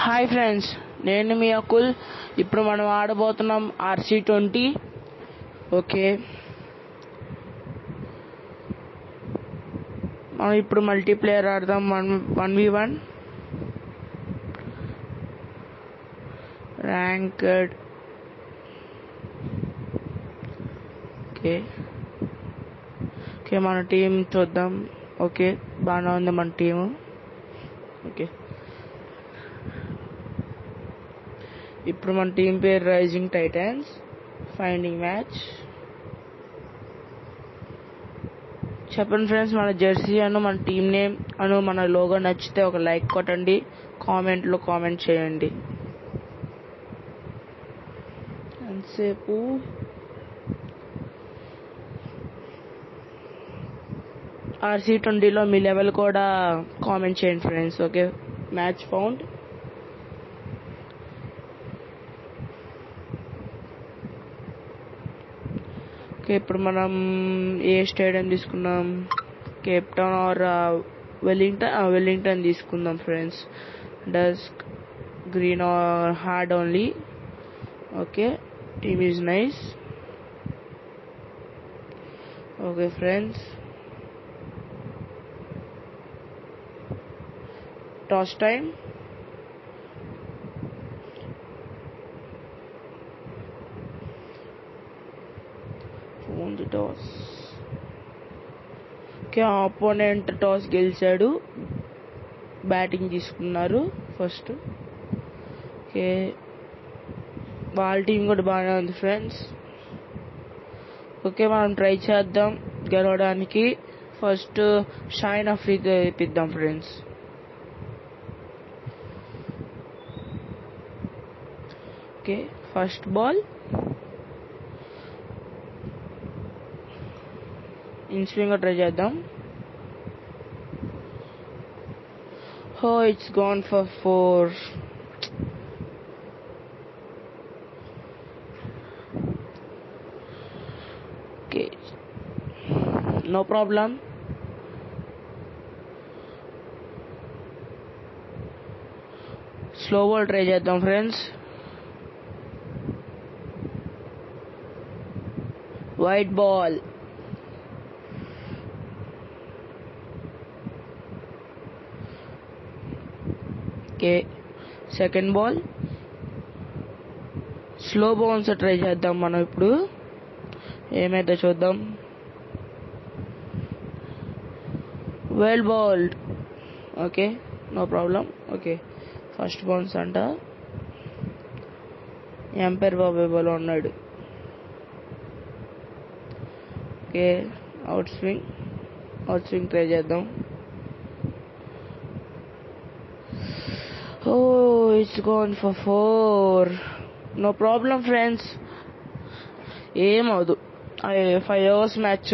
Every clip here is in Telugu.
హాయ్ ఫ్రెండ్స్, నేను మీ అకుల్. ఇప్పుడు మనం ఆడబోతున్నాం RC20. ఓకే, మనం ఇప్పుడు మల్టీప్లేయర్ ఆడదాం. 1v1 ranked. ఓకే ఓకే మన టీం చూద్దాం. ఓకే, బాగానే ఉంది మన టీము. ఓకే, ఇప్పుడు మన టీం పేరు రైజింగ్ టైటన్స్. Finding match. చెప్పండి ఫ్రెండ్స్, మన జెర్సీ అను మన టీం నేమ్ అను మన లోగో నచ్చితే ఒక లైక్ కొట్టండి, కామెంట్లో కామెంట్ చేయండి. ఎంతసేపు RC20లో మీ లెవెల్ కూడా కామెంట్ చేయండి friends. Okay, match found. Okay, ఇప్పుడు మనం ఏ స్టేడియం తీసుకున్నాం? కేప్ టౌన్ ఆర్ వెల్లింగ్టన్ తీసుకుందాం friends. Dusk green or hard only. Okay, team is nice. Okay friends, toss time. Toss. Okay, opponent toss గెలిచాడు, బ్యాటింగ్ తీసుకున్నారు ఫస్ట్. ఓకే, వాళ్ళ టీం కూడా బాగానే ఉంది ఫ్రెండ్స్. ఓకే, మనం ట్రై చేద్దాం గెలవడానికి. ఫస్ట్ షైన్ అఫ్రీది వేపిద్దాం friends. Okay, first ball in swing try చేద్దాం. It's gone for 4. Okay, no problem. Slow ball try చేద్దాం friends. White ball. Okay, second ball slow bounce try చేద్దాం మనం. ఇప్పుడు ఏమైతే చూద్దాం. Well bowled. Okay, no problem. Okay, first bounce అంట. ఎంపైర్ బాబేబాలో ఉన్నాడు. ఓకే, అవుట్ స్వింగ్ ట్రై చేద్దాం. It's gone for 4. No problem friends, ఏమవుదు. 5 అవర్స్ మ్యాచ్,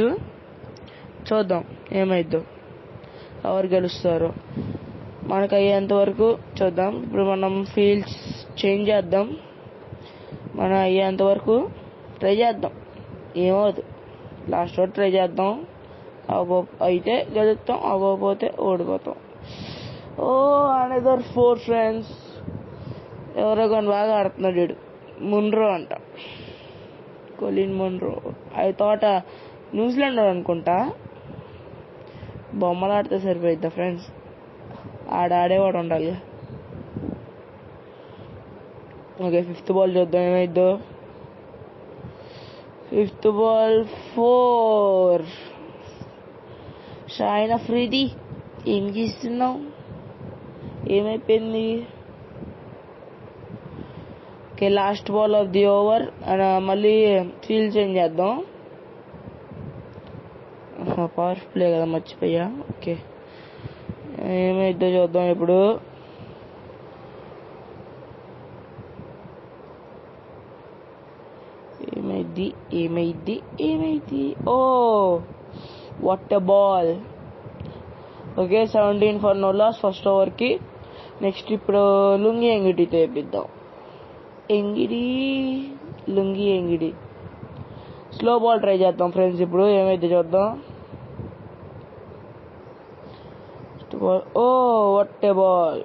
చూద్దాం ఏమైద్దో, ఎవరు గెలుస్తారో. మనకు అయ్యేంత వరకు చూద్దాం. ఇప్పుడు మనం ఫీల్డ్స్ చేంజ్ చేద్దాం. మనం అయ్యేంత వరకు ట్రై చేద్దాం. ఏమవుదు, లాస్ట్ వరకు ట్రై చేద్దాం. అయితే గెలుస్తాం, అవ్వకపోతే ఓడిపోతాం. Another 4 friends. ఎవరో కానీ బాగా ఆడుతున్నాడు వీడు. మున్రో అంట, కొలిన్ మున్రో. ఐ థాట్ న్యూజిలాండ్ అనుకుంటా. బొమ్మలు ఆడితే సరిపోయిద్దా ఫ్రెండ్స్, ఆడేవాడు ఉండాలి. ఓకే, ఫిఫ్త్ బాల్ చూద్దాం ఏమైద్దో. Fifth ball 4. షైన్ అఫ్రీది, ఏం చేస్తున్నావు? ఏమైపోయింది? Okay, last ball of the over. మళ్ళీ ఫీల్డ్ చేంజ్ చేద్దాం. పవర్ ప్లే కదా, మర్చిపోయా. ఓకే, ఏమైద్దో చూద్దాం ఇప్పుడు. ఏమైద్ది. What a ball. Okay, 17 for no loss first ఓవర్కి. నెక్స్ట్ ఇప్పుడు లుంగి ఎంగిడితో వేపిద్దాం. లుంగి స్లో బాల్ ట్రై చేద్దాం ఫ్రెండ్స్. ఇప్పుడు ఏమైతే చూద్దాం. What a ball.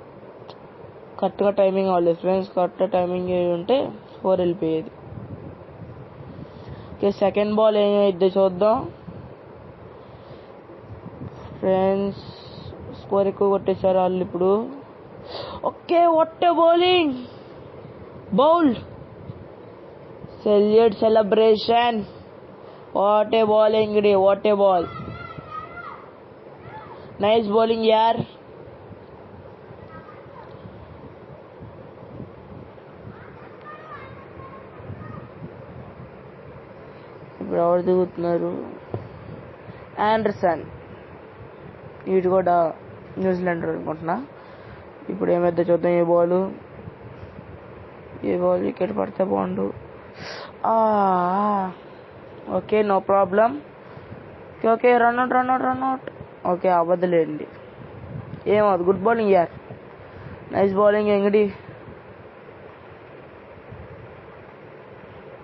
కరెక్ట్గా టైమింగ్ అవ్వలేదు ఫ్రెండ్స్. కరెక్ట్గా టైమింగ్ ఉంటే 4 వెళ్ళిపోయేది. ఓకే, సెకండ్ బాల్ ఏమైద్దో చూద్దాం ఫ్రెండ్స్. స్కోర్ ఎక్కువ కొట్టేశారు వాళ్ళు ఇప్పుడు. Okay, what a bowling, bowled, salute celebration. What a bowling day, what a ball, nice bowling యార్. ఇప్పుడు ఎవరు దిగుతున్నారు? ఆండర్సన్, వీడు కూడా న్యూజిలాండ్ అనుకుంటున్నా. ఇప్పుడు ఏమైతే చూద్దాం. ఏ బాల్ వికెట్ పడితే బాగుండు. Okay, no problem. Okay, run out. Okay, అవ్వదులేండి, ఏమవుతుంది. గుడ్ బౌలింగ్ యార్, నైస్ బౌలింగ్ ఎంగడి.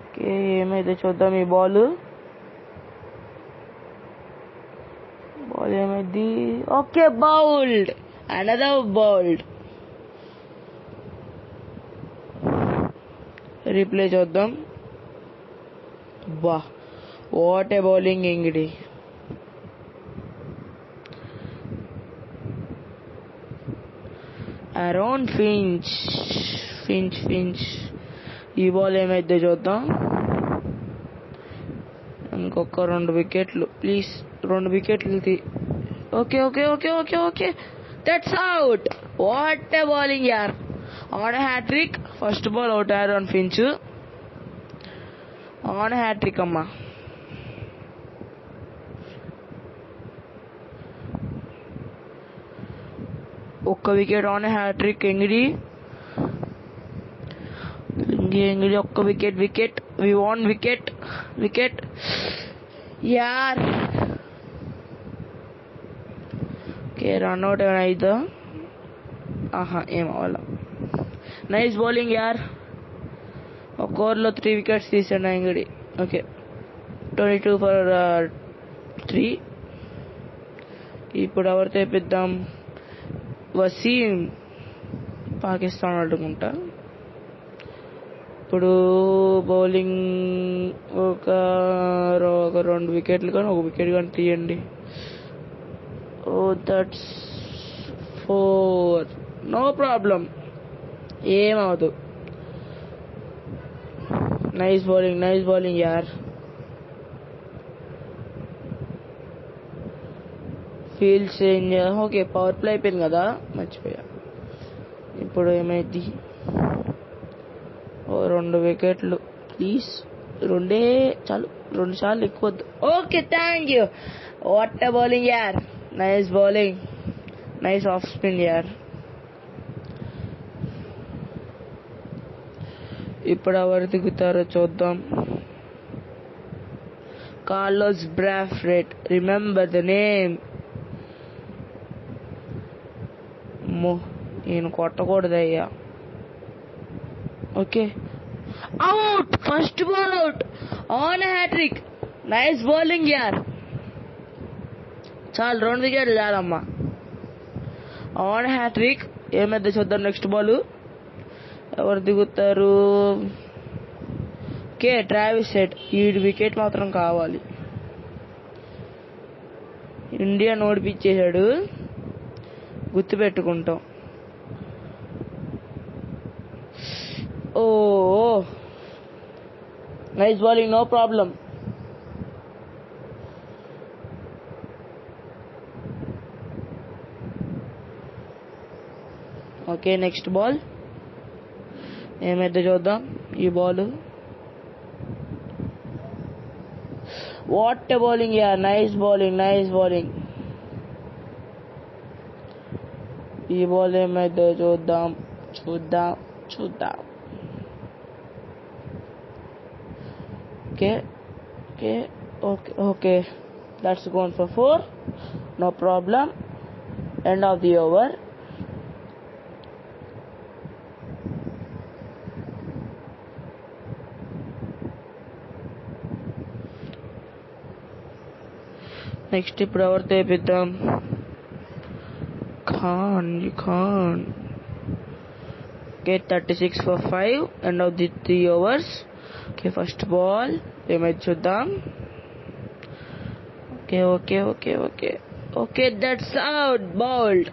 ఓకే, ఏమైతే చూద్దాం. ఈ బాల్ ఏమైంది? Okay, bowled, another bowled. Replay చూద్దాం. బా, what a bowling Ngidi. Around Finch. ఈ బాల్ ఏమైతే చూద్దాం. ఇంకొక 2 వికెట్లు ప్లీజ్, 2 వికెట్లు. Okay, that's out. What a bowling యార్, on hat trick. First ball out around Finch, on hat trick అమ్మా. ఒక్క వికెట్ ఆన్ హ్యాట్రిక్ ఎంగిడి. ఒక్క వికెట్. వి వాంట్ వికెట్ యార్. ఓకే, రన్అట్ ఏమైనా అయిద్దా? ఏం అవ్వాల. నైస్ బౌలింగ్ యార్. ఒక ఓవర్లో 3 వికెట్స్ తీసాడు ఎంగిడి. Okay, 22 for 3. ఇప్పుడు ఎవరు తెప్పిద్దాం? వసీం, పాకిస్తాన్ అనుకుంటా. ఇప్పుడు బౌలింగ్ ఒక 2 వికెట్లు కానీ 1 వికెట్ కానీ తీయండి. దట్స్ 4, నో ప్రాబ్లం, ఏమవదు. నైస్ బౌలింగ్ యార్. Field change. Okay, power play అయిపోయింది కదా, మర్చిపోయా. ఇప్పుడు ఏమైంది? 2 వికెట్లు ప్లీజ్, 2 చాలు, 2 సార్లు ఎక్కువ వద్దు. Okay, thank you. What a bowling యార్, nice bowling, nice off spin యార్. ఇప్పుడు ఎవరు దిగుతారో చూద్దాం. Carlos Brathwaite, remember the name. నేను కొట్టకూడదయ్యా. Okay, out, first ball out, on hat trick, nice bowling యార్. చాలు, 2 వికెట్లు చాలమ్మా, ఆన్ హ్యాట్రిక్. ఏమైతే చూద్దాం. నెక్స్ట్ బాల్ ఎవరు దిగుతారు? Okay, Travis head. 7 వికెట్ మాత్రం కావాలి. ఇండియా ఓడిపించేశాడు, గుర్తుపెట్టుకుంటాం. Nice bowling, no problem. Okay, next ball ఏమైతే చూద్దాం. ఈ బాల్ వాట్ ఏ బౌలింగ్ యార్, నైస్ బౌలింగ్. ఈ బాల్ ఏమైతే చూద్దాం. Okay, that's gone for 4, no problem. End of the over. Next ఇప్పుడు ఎవరు తెప్పిద్దాం? Khan. Okay, 36 for 5. End of the 3 overs. Okay, first ball. ఏమైతే చూద్దాం. Okay, that's out. Bowled.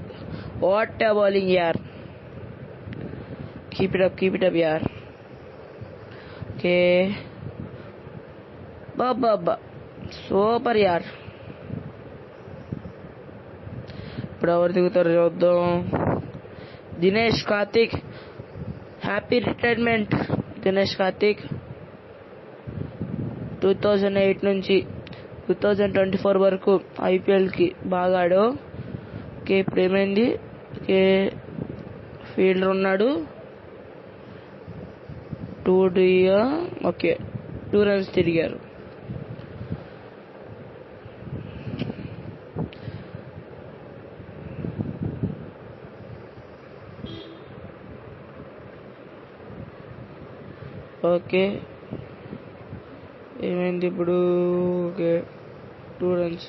What a bowling, yaar. Keep it up, yaar. Okay. Ba. Super, yaar. ఇప్పుడు ఎవరు దిగుతారో చూద్దాం. దినేష్ కార్తిక్. Happy retirement Dinesh Karthik. 2008 నుంచి 2024 వరకు ఐపీఎల్కి బాగా ఆడు. ఓకే, ఇప్పుడు ఏమైంది? ఓకే, ఫీల్డర్ ఉన్నాడు. 2 రన్స్ తిరిగారు. ఓకే, ఏమైంది ఇప్పుడు? Okay, 2 runs.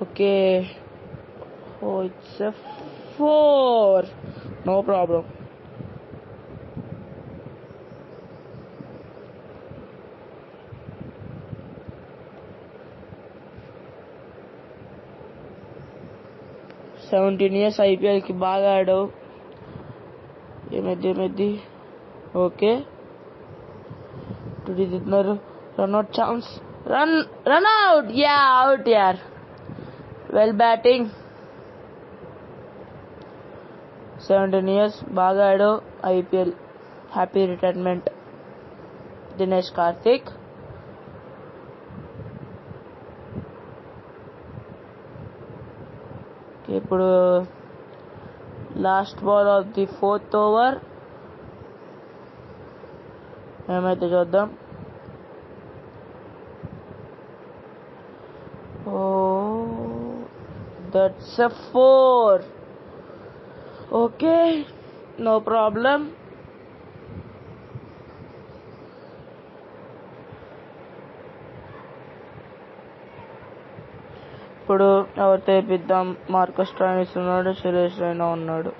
Okay, it's a 4. No problem. $17 ఐపీఎల్కి బాగా ఆడావు. ఏమైంది? ఓకే, తిన్నారు. Run out chance. Run out. Out యార్. Well batting. 17 years బాగా ఆడావు IPL. Happy retirement Dinesh Karthik. ఇప్పుడు last ball of the 4th over. ఏమైతే చూద్దాం. That's a 4. Okay, no problem. ఇప్పుడు ఎవరితో వేపిద్దాం? మార్కస్ స్టాయినిస్ ఉన్నాడు, సురేష్ రైనా ఉన్నాడు.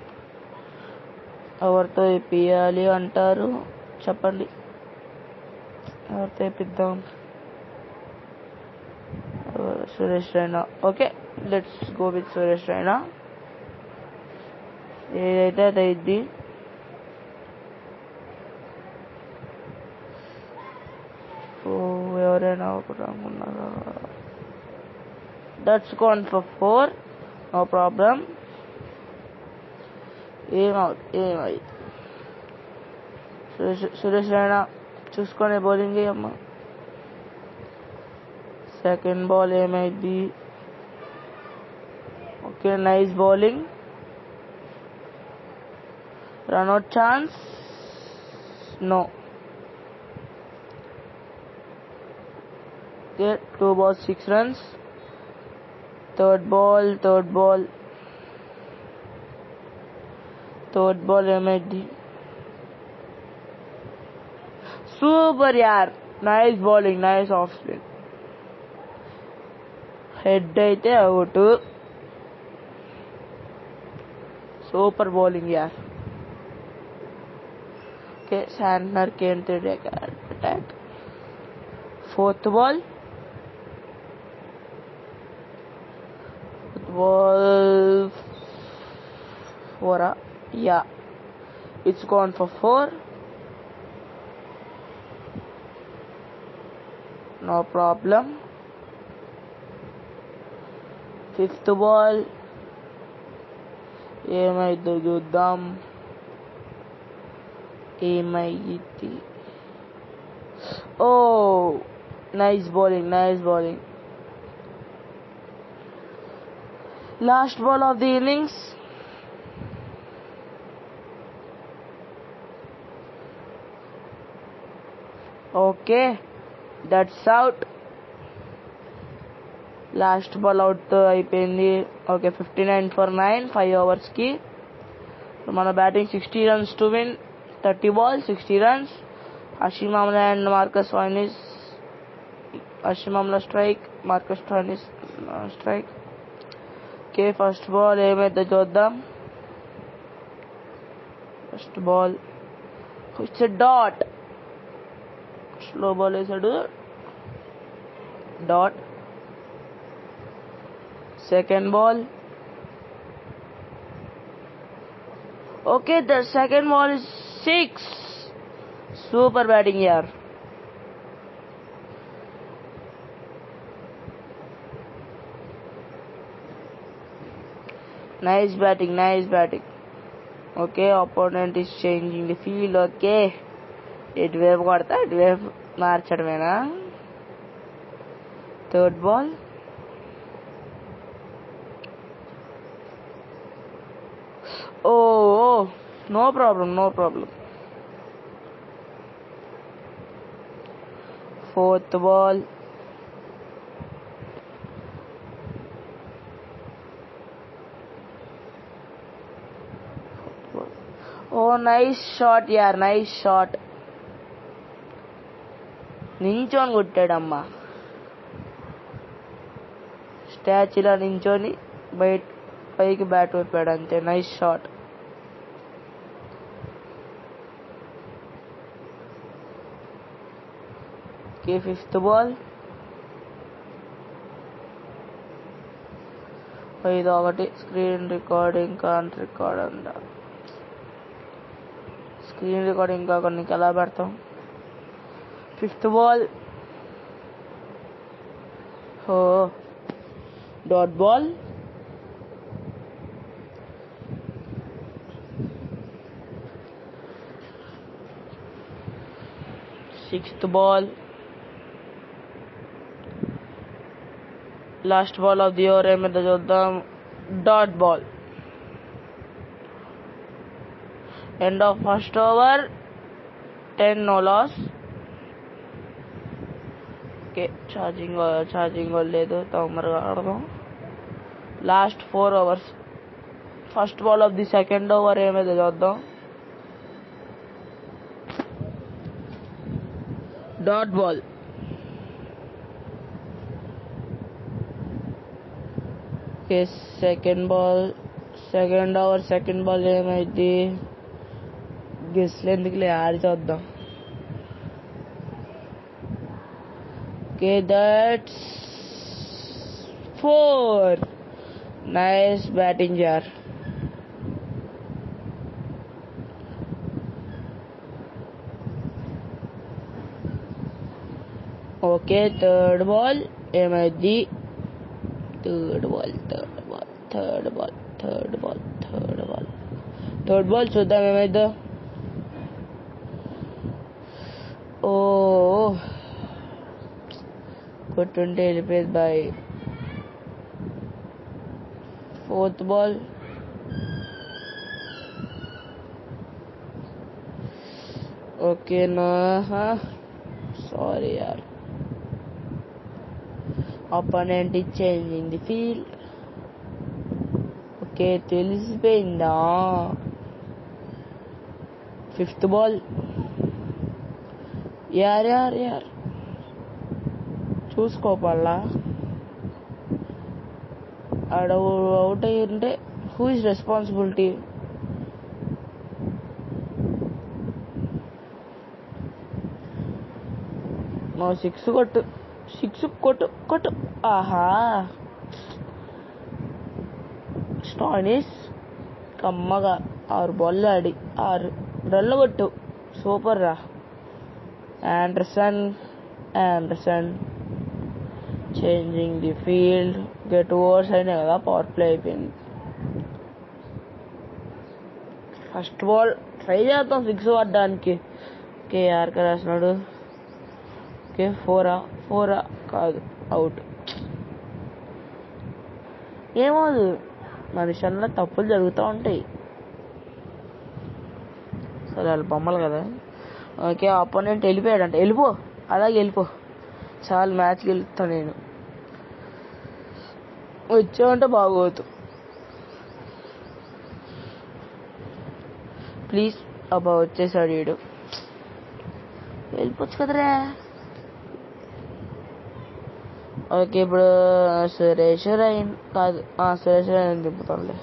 ఎవరితో వేపియాలి అంటారు? చెప్పండి, ఎవరితో వేపిద్దాం? Suresh Raina. Okay, let's go with Suresh Raina. ఏదైతే అది అయింది. ఎవరైనా ఒకటి అనుకున్నారా? That's gone for 4. No problem. ఏమవుతుంది? సురేష్ రైనా చూసుకొని బౌలింగ్ చేయమ్మా. సెకండ్ బాల్ ఏమైంది? Okay, nice bowling. Run out chance. No. Okay, 2 balls 6 runs. Third ball ఏమైంది? సూపర్ యార్. Nice bowling, nice off spin. Head అయితే అవుట్. సూపర్ బౌలింగ్ యార్. Okay, Santner came to attack. Fourth ball. Ball 4. Yeah, it's gone for 4. No problem. Fifth ball. ఏమైందో చూద్దాం. ఏమైంది? Nice bowling. Last ball of the innings. Okay, that's out. Last ball out అయిపోయింది. ఓకే, 59 for 9 5 overs కి. మన batting 60 runs to win, 30 balls, 60 runs. Hashim Amla and Marcus Stoinis. Hashim Amla strike, Marcus Stoinis strike. Okay, first ball ఏమైతే చూద్దాం. First ball, it's a dot. Slow ball వేసాడు, dot. Second ball. Okay, the second ball is 6. Super batting yaar. Nice batting. Okay, opponent is changing the field. Okay, ఇటువైపు కొడతా, ఇటువైపు మార్చడమేనా. Third ball. Oh, no problem. Fourth ball. Oh, nice shot yaar, nice shot. నించోని కొట్టాడమ్మా, స్టాచ్యూలా నించోని పైకి బ్యాట్ వైపాడు అంతే. Nice shot. Okay, fifth ball. 5-1. Screen recording can't record అంట. స్క్రీన్ రికార్డింగ్ కాకుండా నీకు ఎలా పెడతాం. Fifth ball. Dot ball. Sixth ball. Last ball of the over ఏమైతే చూద్దాం. Dot ball. End of first over, 10 no loss. Okay, charging లేదు, తొందరగా ఆడదాం. Last 4 overs. First ball of the second over ఏమైతే చూద్దాం. Dot ball. Okay, second over second ball ఏమైంది. గెస్లు ఎందుకులే, ఆడి చూద్దాం. Okay, that's 4. నైస్ బ్యాటింగ్ యార్. ఓకే, థర్డ్ బాల్ ఏమైంది. థర్డ్ బాల్ చూద్దాం ఏమైందో. ఓ, కొట్టుంటే వెళ్ళిపోయేది బాయ్. Fourth ball. ఓకేనా, సారీ యార్. opponent is changing the field. Okay, తెలిసిపోయిందా. Fifth ball. యార్ చూసుకోపల్లా. ఆడ అవుట్ అయ్యింటే హూ ఇస్ రెస్పాన్సిబిలిటీ. నో, 6 కొట్టు. ఆహా, స్టాయినిస్ కమ్మగా 6 బాల్ ఆడి 6 రన్లు కొట్టు. సూపర్ రా. Anderson changing the field. Get overs అయినాయి కదా, పవర్ ప్లే అయిపోయింది. ఫస్ట్ బాల్ ట్రై చేద్దాం 6 పడ్డానికి. కేఆర్ రాసినాడు. ఓకే, 4 కాదు, అవుట్. ఏమో, మనిషి అన్న తప్పులు జరుగుతూ ఉంటాయి. సరే, వాళ్ళు బొమ్మలు కదా. ఓకే, అపోనెంట్ వెళ్ళిపోయాడంట. అలాగే వెళ్ళిపో, చాలు, మ్యాచ్ గెలుస్తా నేను. వచ్చావంటే బాగోదు. ప్లీజ్. అబ్బా వచ్చేసాడు వీడు, వెళ్ళిపోవచ్చు కదరా. ఓకే ఇప్పుడు సురేష్ రైన్ కాదు, సురేష్ రైన్ దింపుతాంలే.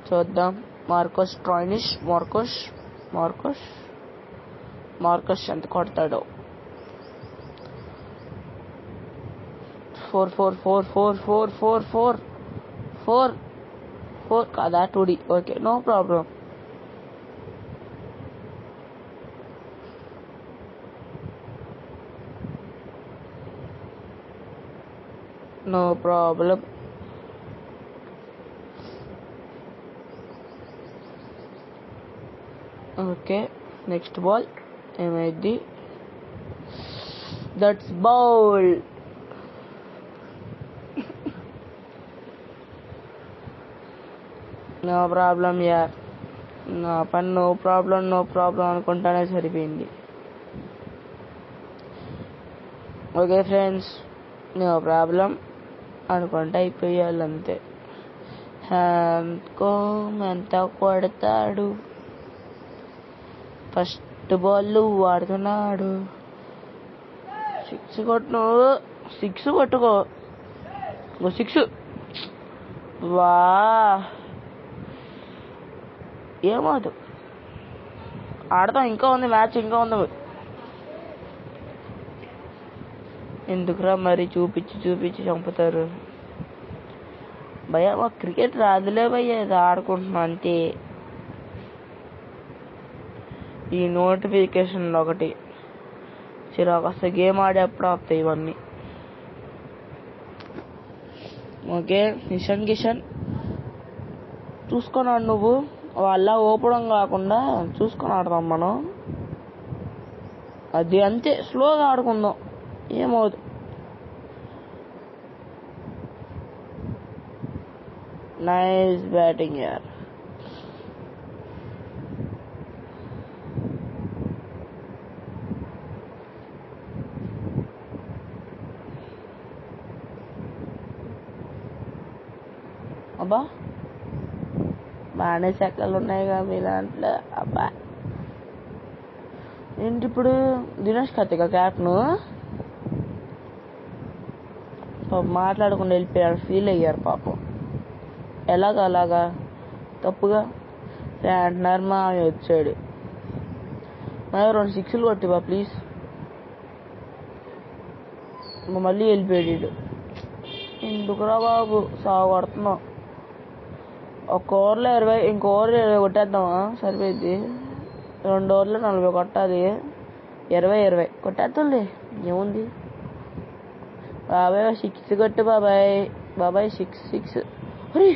చూద్దాం. మార్కోస్ ట్రాయినిష్, మార్కోస్ ఎంత కొడతాడో. 4 కాదా 2D. Okay no problem. Okay next ball ఏమైంది? That's bowl. నో ప్రాబ్లం యార్, నా పని నో ప్రాబ్లం అనుకుంటానే సరిపోయింది. ఓకే ఫ్రెండ్స్, నో ప్రాబ్లం అనుకుంటా అయిపోయాలి అంతే. హ్యాండ్ ఎంత కొడతాడు, ఫస్ట్ బాల్ వాడుతున్నాడు. 6 కొట్టుకో 6. వా ఏమవుతు ఆడతాం, ఇంకా ఉంది మ్యాచ్, ఇంకా ఉంది. ఎందుకురా మరి చూపించి చంపుతారు భయ్యా. మాకు క్రికెట్ రాదులే భయ్యా, ఇది ఆడుకుంటున్నాం అంతే. ఈ నోటిఫికేషన్లు ఒకటి చిరాకు వస్తే గేమ్ ఆడేప్పుడు వస్తాయి ఇవన్నీ. ఓకే కిషన్ చూసుకొని ఆడు నువ్వు, వాళ్ళ ఓపడం కాకుండా చూసుకొని ఆడదాం మనం. అది అంతే, స్లోగా ఆడుకుందాం, ఏమవుతుంది. నైస్ బ్యాటింగ్ యార్. అబ్బా బాగానే చెక్కలు ఉన్నాయిగా మీ దాంట్లో. అబ్బా ఏంటి ఇప్పుడు దినేష్ కార్తిక్ క్యాప్ను మాట్లాడకుండా వెళ్ళిపోయారు, ఫీల్ అయ్యారు పాపం. అలాగా తప్పుగా అంటున్నారు. మా వచ్చాడు, మా 2 6 కొట్టివా ప్లీజ్. మళ్ళీ వెళ్ళిపోయాడు. ఎందుకురా బాబు సాగు కొడుతున్నావు. ఒక ఓవర్లో 20, ఇంకో ఓవర్ 20 కొట్టేద్దామా, సరిపోయింది. 2 ఓవర్లో 40 కొట్టాలి. 20 కొట్టేద్దాంలే, ఏముంది. బాబాయ్ 6 కొట్టు బాబాయ్ 6. అరే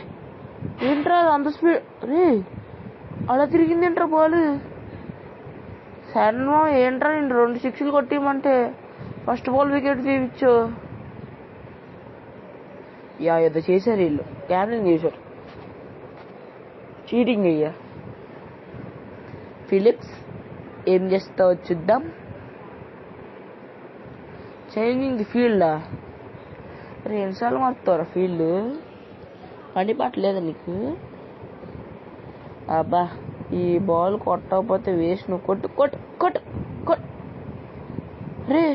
ఏంట్రా అంత స్పీడ్, అరే అలా తిరిగింది ఏంట్రా బాల్. సడన్ ఏంట్రా నేను 2 6 కొట్టిమంటే ఫస్ట్ బాల్ వికెట్ తీయచ్చు. ఏదో చేశారు వీళ్ళు, క్యాప్టెన్ చేశారు, చీటింగ్ అయ్యా. ఫిలిప్స్ ఏం చేస్తావో చూద్దాం. చేంజింగ్ ది ఫీల్డా, ఎన్నిసార్లు మారుతారా ఫీల్డ్, పని పట్టలేదు నీకు. అబ్బా ఈ బాల్ కొట్టకపోతే వేస్ట్. నువ్వు కొట్టు. రే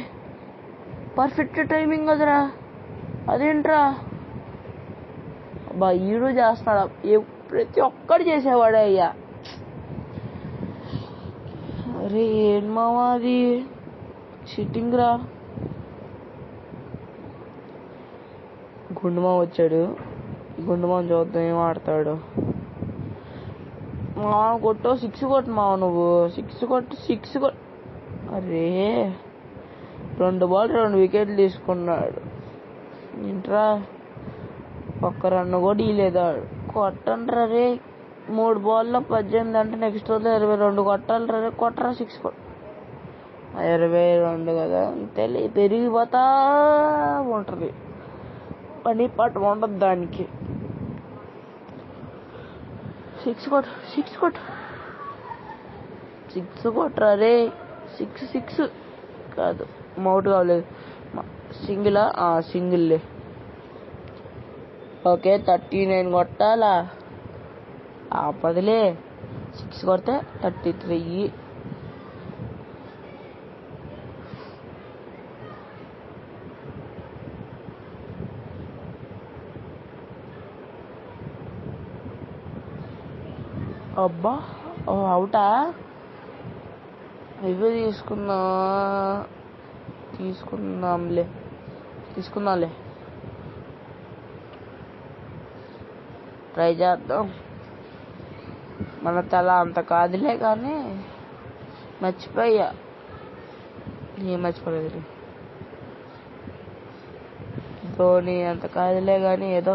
పర్ఫెక్ట్ టైమింగ్ కదరా, అదేంట్రా. అబ్బా ఈడు చేస్తున్నాడా, ప్రతి ఒక్కడు చేసేవాడే అయ్యా. అరే ఏం మావా అది షిట్టింగ్ రా. గుండుమా వచ్చాడు, గుండుమాని చూద్దాం ఏం ఆడతాడు. మా కొట్టు 6 కొట్టు మావ, నువ్వు 6 కొట్టు. అరే 2 బాల్ 2 వికెట్లు తీసుకున్నాడు. ఏంట్రా ఒక్క రన్ను కూడా ఇలేదా. కొట్టండ్రా రే, 3 బాల్లో 18 అంటే నెక్స్ట్ రోజు 22 కొట్టాలి రే. కొట్టరా 6 22 కదా, అంతేలే పెరిగిపోతా ఉంటుంది, పని పాట ఉండదు దానికి. 6 కొట్టరా రే. 6 కాదు, మౌట్ కావలేదు, సింగిల్లే. ఓకే 39 కొట్టాలా. ఆపదిలే 6 కొడితే 33. అబ్బా అవుటా? ఇవే తీసుకుందాంలే. ట్రై చేద్దాం. మన తల అంత కాదులే కానీ మర్చిపోయా. ఏం మర్చిపోలేదు, ధోని అంత కాదులే కానీ ఏదో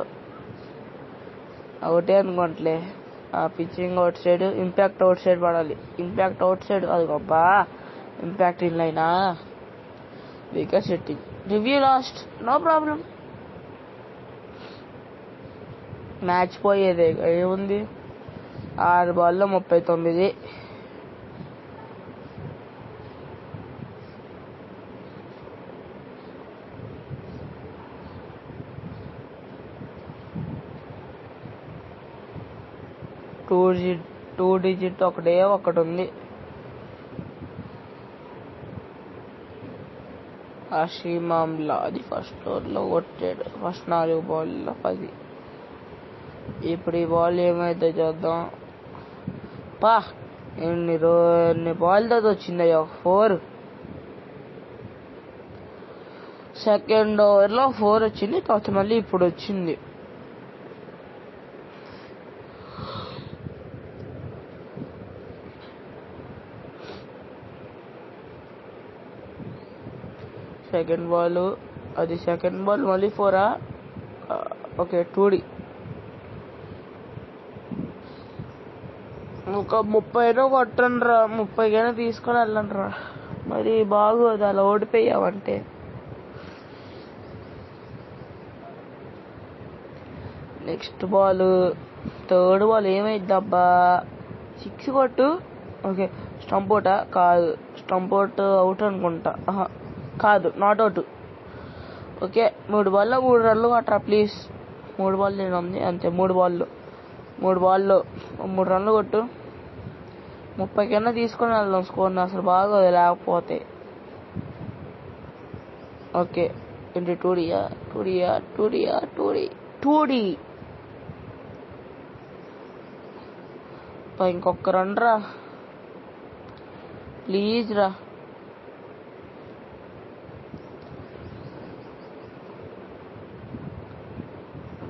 ఒకటే అనుకోంట్లే. ఆ pitching outside, impact outside పడాలి. ఇంపాక్ట్ అవుట్ సైడ్ అది గొప్ప. ఇంపాక్ట్ ఇన్ లైనా wicket setting. Review lost, no problem. Match పోయేదే ఏముంది. 6 బాల్లో 39. టూ డిజిట్ ఒకటి ఉంది. హషీమ్ ఆమ్లా అది ఫస్ట్ ఓవర్లో కొట్టాడు. ఫస్ట్ 4 బాల్లో 10. ఇప్పుడు ఈ బాల్ ఏమైతే చూద్దాం. ఎన్ని బాల్తో వచ్చిందయ్యా, 4. సెకండ్ ఓవర్లో 4 వచ్చింది. కాకపోతే మళ్ళీ ఇప్పుడు వచ్చింది. సెకండ్ బాల్ మళ్ళీ 4. Okay 2D. ఒక 30 కొట్టండిరా, 30 తీసుకొని వెళ్ళండిరా. మరి బాగోదు అలా ఓడిపోయావంటే. నెక్స్ట్ బాల్, థర్డ్ బాల్ ఏమైద్దబ్బా. 6 కొట్టు. ఓకే స్టంప్ అవుటా? కాదు, స్టంప్ అవుట్ అవుట్ అనుకుంటా. కాదు, నాట్ అవుట్. ఓకే 3 బాల్లో 3 రన్లు కొట్టరా ప్లీజ్. 3 బాల్ ఉంది అంతే. 3 బాల్లో 3 రన్లు కొట్టు. 30 తీసుకొని వెళ్దాం స్కోర్ని. అసలు బాగోదు లేకపోతే. ఓకే ఏంటి 2D. ఇంకొక రన్ రా ప్లీజ్ రా.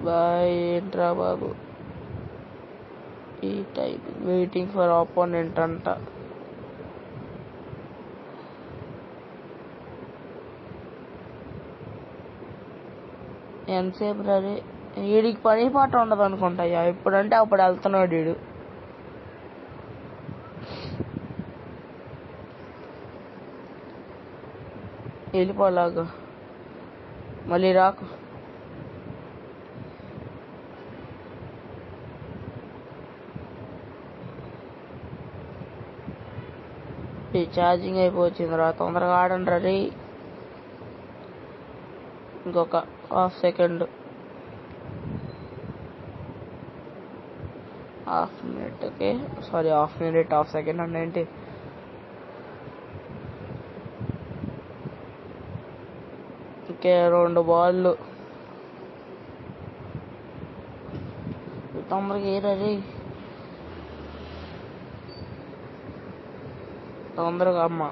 బాయ్ ఏంట్రా బాబు ఈ టైం. వెయిటింగ్ ఫర్ ఆపోనెంట్ అంట. ఎంతసేపు రే. వీడికి పని పాట ఉండదు అనుకుంటాయ్యా. ఎప్పుడంటే అప్పుడు వెళ్తున్నాడు వీడు. వెళ్ళిపోలాగా మళ్ళీ రాకు. ఛార్జింగ్ అయిపోయింది రా, తొందరగా ఆడండి రీ. ఇంకొక half second, half minute. Okay sorry, half second అంటే ఏంటి. ఓకే 2 బాళ్ళు. తొందరగా ఏరీ, తొందరగా అమ్మ.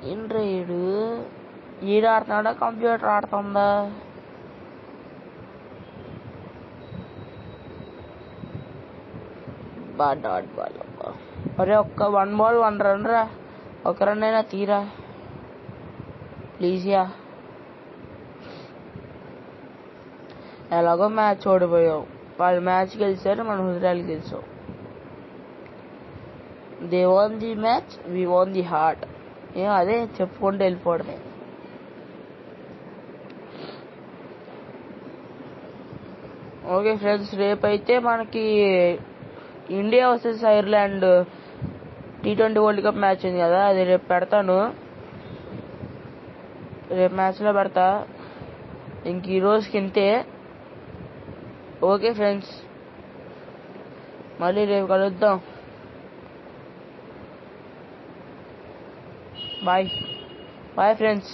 ఏంట్రా ఈడు ఆడుతున్నాడా, కంప్యూటర్ ఆడుతుందా? Dot ball. ఒరే ఒక్క 1 బాల్ 1 రన్ రా. 1 రన్ అయినా తీరా ప్లీజ్. ఎలాగో మ్యాచ్ ఓడిపోయావు. వాళ్ళు మ్యాచ్ గెలిచారు, మనం హుజరాలు గెలిచాం. They won the match, we won the heart. అదే చెప్పుకుంటూ వెళ్ళిపోవడమే. ఓకే ఫ్రెండ్స్, రేపైతే మనకి India versus Ireland T20 world cup match ఉంది కదా, అది రేపు పెడతాను. రేపు మ్యాచ్లో పెడతా. ఇంక ఈ రోజుకి ఇంతే. ఓకే ఫ్రెండ్స్, మళ్ళీ రేపు కలుద్దాం. Bye bye friends.